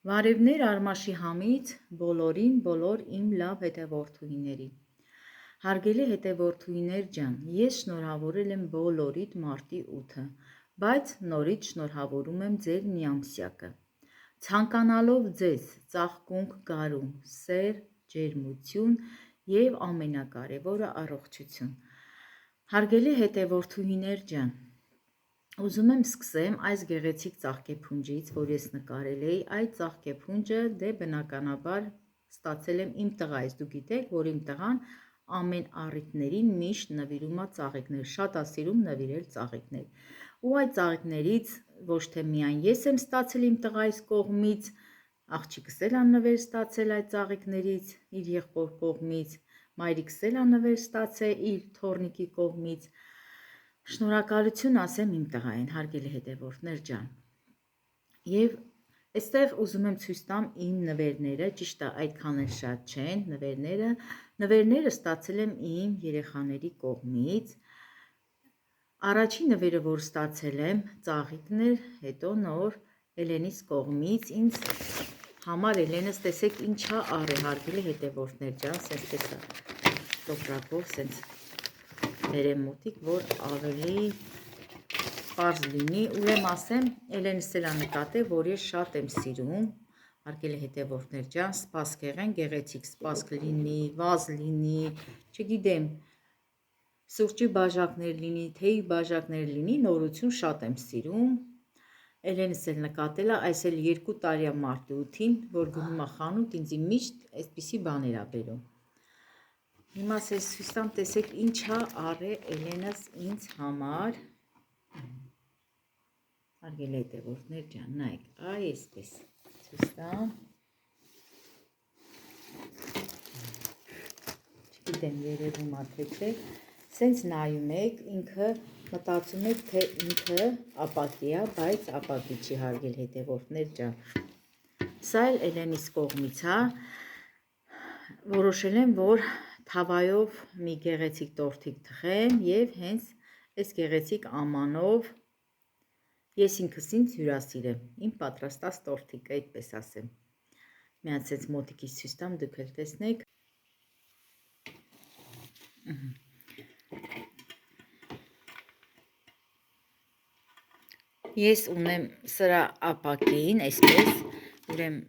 Վարևներ Արմաշի համից բոլորին բոլոր իմ լավ հետևորդուհիներին։ Հարգելի հետևորդուհիներ ջան, ես շնորհավորել եմ բոլորիդ մարտի 8-ը, բայց նորից շնորհավորում եմ ձեր միամսյակը։ Ցանկանալով ձեզ ծաղկունք գարուն, սեր, ջերմություն եւ ամենակարևորը առողջություն։ Հարգելի հետևորդուհիներ ջան, ուզում եմ սկսեմ այս գեղեցիկ ծաղկեփունջից, որ ես նկարել էի, այդ ծաղկեփունջը դե բնականաբար ստացել եմ իմ տղայից, դուք գիտեք, որ իմ տղան ամեն առիթներին միշտ նվիրում է ծաղիկներ, շատ է սիրում նվիրել ծաղիկներ։ Ու այդ ծաղիկներից ոչ թե միայն ես եմ ստացել իմ տղայիս կողմից, աղջիկս էլ ա նվեր ստացել այդ ծաղիկներից իր եղբոր կողմից, մայրիկս էլ ա նվեր ստացել իր թոռնիկի կողմից։ Շնորհակալություն ասեմ իմ տղային, հարգելի հետևորդներ ջան։ Եվ այստեղ ուզում եմ ցույց տամ իմ նվերները, ճիշտ է, այդքան էլ շատ չեն նվերները։ Նվերները ստացել եմ իմ երեխաների կողմից։ Առաջին նվերը, որ ստացել եմ, ծաղիկն էր, հետո նոր Էլենիս կողմից ինձ համար Էլենս տեսեք ինչա արի, հարգելի հետևորդներ ջան, սենց տեսա տոպրակով, սենց բերեմ մոտիկ, որ ավելի պարզ լինի, ուրեմն ասեմ, Էլենս էլ ա նկատել, որ ես շատ եմ սիրում, հարգելի հետևորդներ ջան, սպասքեղեն գեղեցիկ, սպասք լինի, վազ լինի, չգիտեմ, սուրճի բաժակներ լինի, թեյի բաժակներ լինի, նորություն շատ եմ սիրում։ Էլենս էլ նկատել է, այս էլ 2 տարի է մարտի 8-ին, որ գնում է խանութ, ինձ միշտ այսպիսի բաներ ա բերում։ Հիմա ես ցույց տամ, տեսեք ինչա արել Էլենս ինձ համար։ Հարգելի հետևորդներ ջան, նայեք, այսպես ցույց տամ։ Չգիտեմ երևում ա թե չէ, սենց նայում եք, ինքը մտածում եք, թե ինքը ապակի է, բայց ապակի չի, հարգելի հետևորդներ ջան։ Սա էլ Էլենիս կողմից է, որոշել եմ, որ թավայով մի գեղեցիկ տորթիկ թխեմ եւ հենց այս գեղեցիկ ամանով ես ինքս ինձ հյուրասիրեմ, իմ պատրաստած տորթիկը, այդպես ասեմ։ Մի հատ սենց մոտիկից ցույց տամ, դուք էլ տեսնեք։ Ես ունեմ սրա ապակին, այսպես, ուրեմն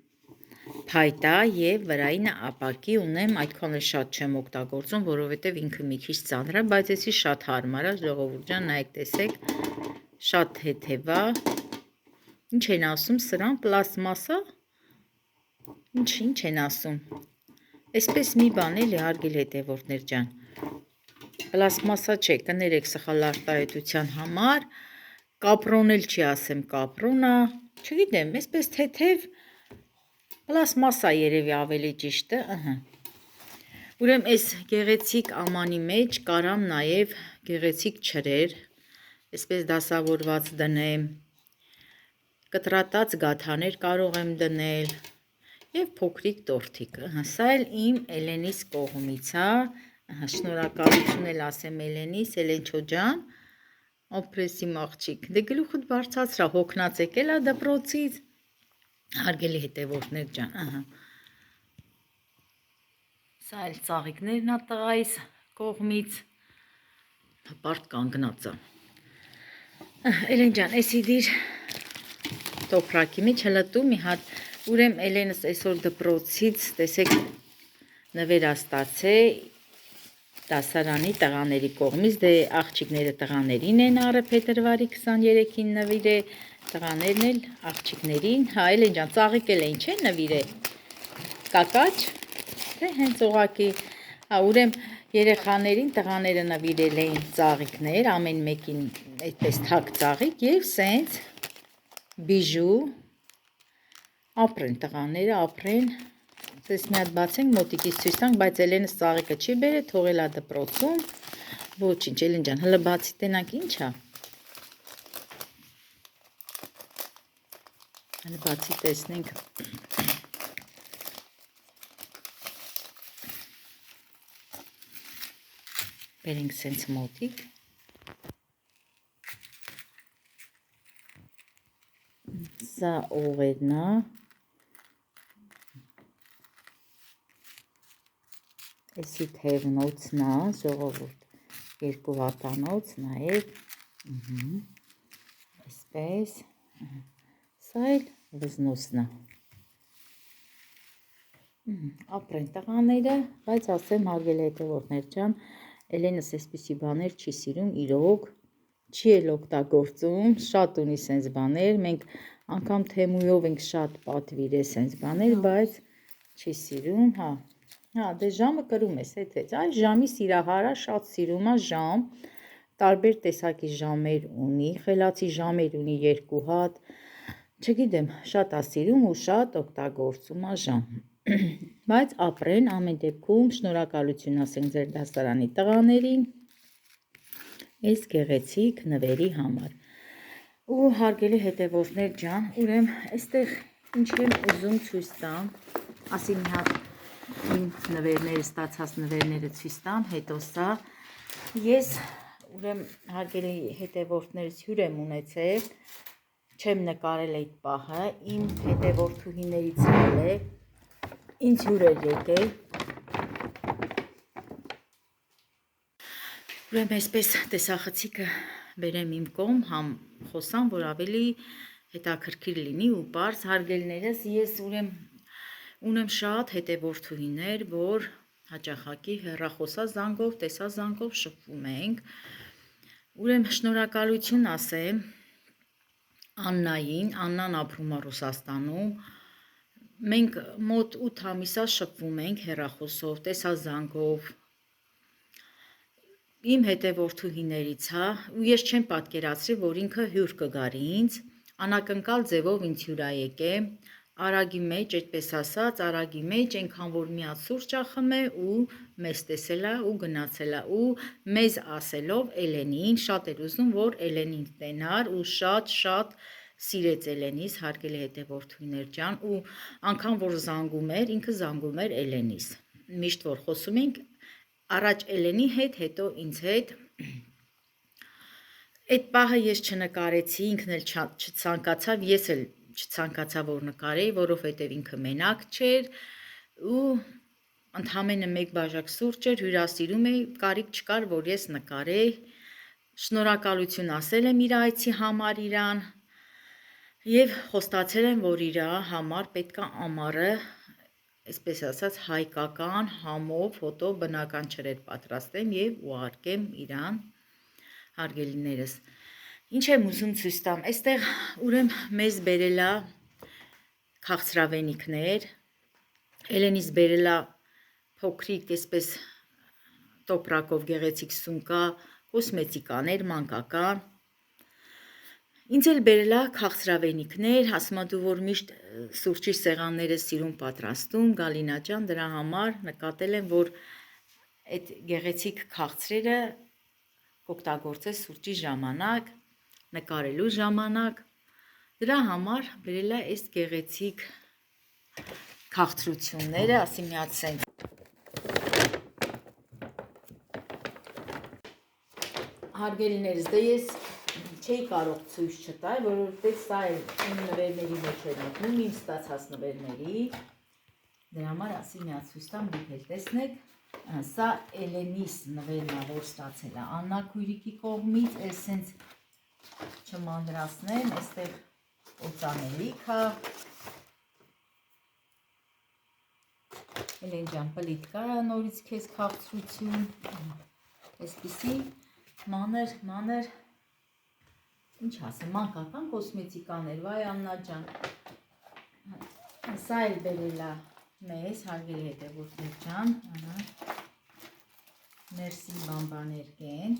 փայտա եւ վրայինը ապակի ունեմ, այդքան էլ շատ չեմ օգտագործում, որովհետեւ ինքը մի քիչ ծանր է, բայց էսի շատ հարմար է, ժողովուրդ ջան, նայեք, տեսեք, շատ թեթև է։ Ինչ են ասում սրան, պլաստմասա։ Ինչ են ասում։ Այսպես մի բան էլի, հարգելի հետևորդներ ջան։ Պլաստմասա չէ, կներեք սխալ արտահայտության համար, կապրոն էլ չի ասեմ, կապրոնա, չգիտեմ, այսպես թեթև պլաստմասա երևի ավելի ճիշտը, Ուրեմն այս գեղեցիկ ամանի մեջ կարամ նաև գեղեցիկ չրեր, այսպես դասավորված դնեմ, կտրատած գաթաներ կարող եմ դնել եւ փոքրիկ տորթիկ, սա էլ իմ Էլենիս կողմից է, շնորհակալություն էլ ասեմ Էլենիս, Էլենչո ջան, ապրես իմ աղջիկ, դե գլուխդ բարձրացրա, հոգնած եկել է դպրոցից, հարգելի հետևորդներ ջան, Սա էլ ծաղիկներն ա տղայիս կողմից, հպարտ կանգնած է։ Էլեն ջան, էսի դիր տոպրակի մեջ հլտու մի հատ, ուրեմ Էլենս այսօր դպրոցից, տեսեք, նվեր ա ստացել դասարանի տղաների կողմից, դե աղջիկները տղաներին են առը փետրվարի 23-ին նվիրե, տղաներն էլ աղջիկներին, հա Էլեն ջան, ծաղիկ էլ էին չէ նվիրե, կակաչ, թե հենց ուղակի, ուրեմ երեխաներին տղաները նվիրել էին ծաղիկներ, ամեն մեկին այդպես թակ ծաղիկ եւ սենց բիժու, ապրեն տղաները, ապրեն, Ես մի հատ բացենք, մոտիկից ցույց տանք, բայց Էլենս ծաղիկը չի բերել, թողել է դպրոցում, ոչինչ, Էլեն ջան, հլը բացի տենանք ինչ է, հլը բացի տեսնենք, բերենք սենց մոտիկ, սա օղերն է, էսի թևնոցն է, ժողովուրդ, երկու հատանոց, նայեք, այսպես, սա էլ վզնոցն է, ապրեն տղաները, բայց ասեմ հարգելի հետևորդներ ջան, Էլենս այսպիսի բաներ չի սիրում, իրոք, չի էլ օգտագործում, շատ ունի սենց բաներ, մենք անգամ Թեմույով ենք շատ պատվիրել սենց բաներ, բայց չի սիրում, հա, դե ժամը կրում ես, հետեց, այս ժամի սիրահարա շատ սիրում է ժամ, տարբեր տեսակի ժամեր ունի, խելացի ժամեր ունի 2 հատ, չգիտեմ, շատ է սիրում ու շատ օգտագործում է ժամ, բայց ապրեն ամեն դեպքում շնորհակալություն ասենք ձեր դասարանի տղաներին, այս գեղեցիկ նվերի համար, ու հարգելի հետևորդներ ջան, ուրեմն այստեղ ինչ եմ ուզում ցույց տամ, ասի մի հատ իմ նվերները, ստացած նվերները ցույց տամ, հետո սա, ես ուրեմն հարգելի հետևորդներս հյուր եմ ունեցել, չեմ նկարել այդ պահը, իմ հետևորդուհիներից է, ինձ հյուր էր եկել, ուրեմն այսպես տեսախցիկը բերեմ իմ կողմ, համ խոսամ, որ ավելի հետաքրքիր լինի ու պարզ հարգելիներս, ես ունեմ շատ հետևորդուհիներ, որ հաճախակի հեռախոսազանգով, տեսազանգով շփվում ենք, ուրեմն շնորհակալություն ասեմ Աննային, Աննան ապրում է Ռուսաստանում, մենք մոտ 8 ամիսա շփվում ենք հեռախոսով, տեսազանգով, իմ հետևորդուհիներից է, ու ես չեմ պատկերացրի, որ ինքը հյուր կգարի ինձ, անակնկալ ձևով ինձ հյուր է եկել, արագի մեջ, այդպես ասած, արագի մեջ, այնքան որ մի հատ սուրճ ա խմել ու մեզ տեսել է ու գնացել է ու մեզ ասելով Էլենին, շատ էր ուզում, որ Էլենին տենար ու շատ սիրեց Էլենիս, հարգելի հետևորդուհիներ ջան, ու անգամ որ զանգում էր, ինքը զանգում էր Էլենիս, միշտ որ խոսում ենք, առաջ Էլենի հետ, հետո ինձ հետ, այդ պահը ես չնկարեցի, ինքն էլ չցանկացավ, ես էլ չցանկացա որ նկարեի, որովհետև ինքը մենակ չէր ու ընդամենը մեկ բաժակ սուրճ էր, հյուրասիրում էի, կարիք չկար, որ ես նկարեի, շնորհակալություն ասել եմ իր այցի համար իրան և խոստացել եմ, որ իր համար պետք է ամառը, այսպես ասած, հայկական համով ֆոտո բնական չրեր պատրաստեմ և ուղարկեմ իրան, հարգելիներս, ինչ եմ ուզում ցույց տամ, այստեղ ուրեմն մեզ բերել է քաղցրավենիքներ, Էլենիս բերել է փոքրիկ, այսպես տոպրակով գեղեցիկ սումկա, կոսմետիկաներ, մանկական, ինձ էլ բերել է քաղցրավենիքներ, ասում է դու որ միշտ սուրճի սեղանները սիրուն պատրաստում, Գալինա ջան, դրա համար նկատել եմ, որ այդ գեղեցիկ քաղցրերը կօգտագործես սուրճի ժամանակ, նկարելու ժամանակ, դրա համար բերել է այս գեղեցիկ քաղցրությունները, ասի մի հատ սենց հարգելիներս, դե ես չէի կարող ցույց չտալ, որովհետև սա էլ իմ նվերների մեջ էր մտնում, իմ ստացած նվերների, դրա համար ասի մի հատ ցույց տամ, դուք էլ տեսնեք, սա Էլենիս նվերն է, որ ստացել է Աննա քույրիկի կողմից, այս սենց չմանրացնեմ, այստեղ օծանելիք է, Էլեն ջան, պլիտկա նորից քեզ քաղցրություն, այսպիսի մանր, ինչ ասեմ, մանկական կոսմետիկաներ, վայ Աննա ջան, սա էլ բերել է մեզ, հարգելի հետևորդներ ջան, մերսի բամբաներ կեն,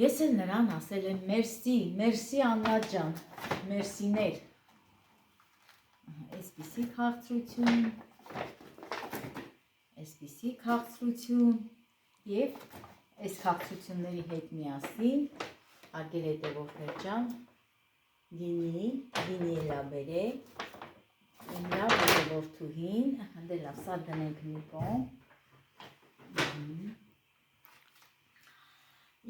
ես էլ նրան ասել եմ մերսի Աննա ջան, մերսիներ, այսպիսի քաղցրություն և այս քաղցրությունների հետ միասին, հարգելի հետևորդներ ջան, գինի էլա բերել, իմ լավ հետևորդուհին, դե լավ, սա դնենք մի կողմ,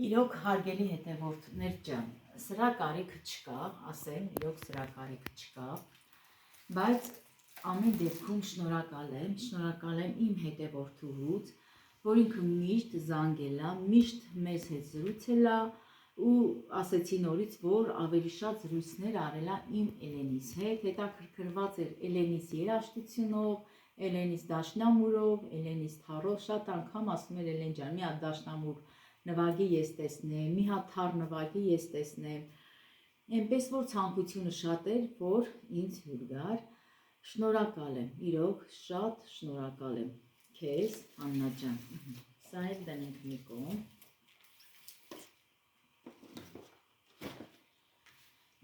իրոք հարգելի հետևորդներ ջան, սրա կարիքը չկա, ասեմ, իրոք սրա կարիքը չկա, բայց Ամեն դեպքում շնորհակալ եմ իմ հետևորդուհուց, որ ինքը միշտ զանգել է, միշտ մեզ հետ զրուցել է ու ասեցի նորից, որ ավելի շատ զրույցներ արել է իմ Էլենիս հետ, հետաքրքրված էր Էլենիս երաժշտությունով, Էլենիս դաշնամուրով, Էլենիս թառով, շատ անգամ ասում էր Էլեն ջան, մի հատ դաշնամուր նվագի ես տեսնեմ, մի հատ թառ նվագի ես տեսնեմ, այնպես որ ցանկությունը շատ էր, որ ինձ հյուր գար, շնորհակալ եմ, իրոք շատ շնորհակալ եմ քեզ, Աննա ջան, սա էլ դնենք մի կողմ,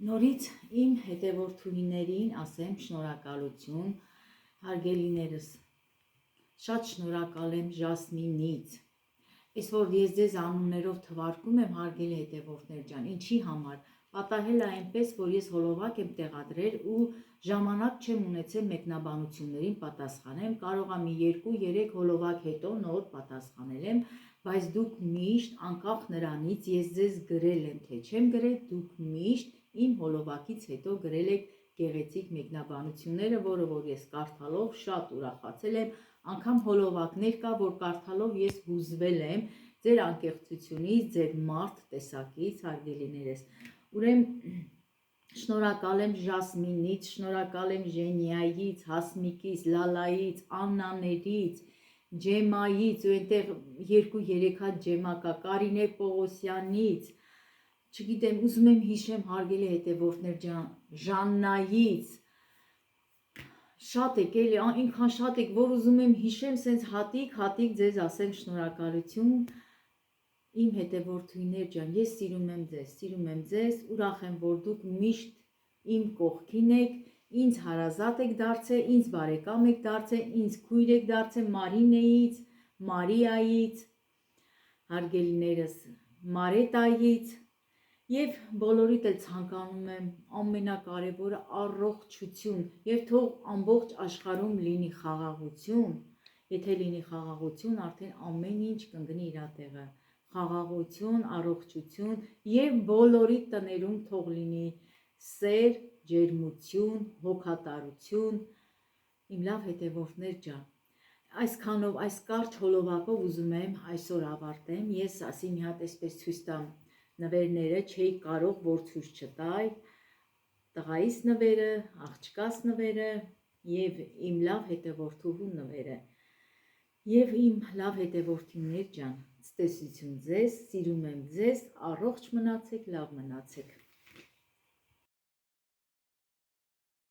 նորից իմ հետևորդուհիներին ասեմ շնորհակալություն, հարգելիներս, շատ շնորհակալ եմ Ժասմինից, այս որ ես ձեզ անուններով թվարկում եմ հարգելի հետևորդներ ջան, ինչի համար, պատահել է այնպես, որ ես հոլովակ եմ տեղադրել ու ժամանակ չեմ ունեցել մեկնաբանություններին պատասխանեմ, կարող է մի 2-3 հոլովակ հետո նոր պատասխանել եմ, բայց դուք միշտ անկախ նրանից ես ձեզ գրել եմ, թե չեմ գրել, դուք միշտ իմ հոլովակից հետո գրել եք գեղեցիկ մեկնաբանությունները, որը որ ես կարդալով շատ ուրախացել եմ, անգամ հոլովակներ կա, որ կարդալով ես հուզվել եմ ձեր անկեղծությունից, ձեր մարդ տեսակից, հարգելիներս, ուրեմն շնորհակալ եմ Ժասմինից, շնորհակալ եմ Ժենիայից, Հասմիկից, Լալայից, Աննաներից, Ջեմայից, ու այնտեղ 2-3 հատ ջեմա կա, Կարինե Պողոսյանից, չգիտեմ, ուզում եմ հիշեմ հարգելի հետևորդներ ջան, Ժաննայից, շատ եք էլի, ինքան շատ եք, որ ուզում եմ հիշեմ, սենց հատիկ ձեզ ասեմ շնորհակալություն, իմ հետևորդուհիներ ջան, ես սիրում եմ ձեզ, ուրախ եմ, որ դուք միշտ իմ կողքին եք, ինձ հարազատ եք դարձել, ինձ բարեկամ եք դարձել, ինձ քույր եք դարձել Մարինեից, Մարիայից, հարգելիներս, Մարետայից, և բոլորիդ էլ ցանկանում եմ ամենակարևորը առողջություն և թող ամբողջ աշխարհում լինի խաղաղություն, եթե լինի խաղաղություն, արդեն ամեն ինչ կընկնի իր տեղը, խաղաղություն, առողջություն և բոլորի տներում թող լինի սեր, ջերմություն, հոգատարություն, իմ լավ հետևորդներ ջան, այսքանով, այս կարճ հոլովակով ուզում եմ այսօր ավարտեմ, ես ասի մի հատ այսպես ցույց տամ նվերները չէի կարող, որ ցույց չտայ, տղայիս նվերը, աղջկաս նվերը և իմ լավ հետևորդուհու նվերը և իմ լավ հետևորդիներ ջան, ցտեսություն ձեզ, սիրում եմ ձեզ, առողջ մնացեք, լավ մնացեք։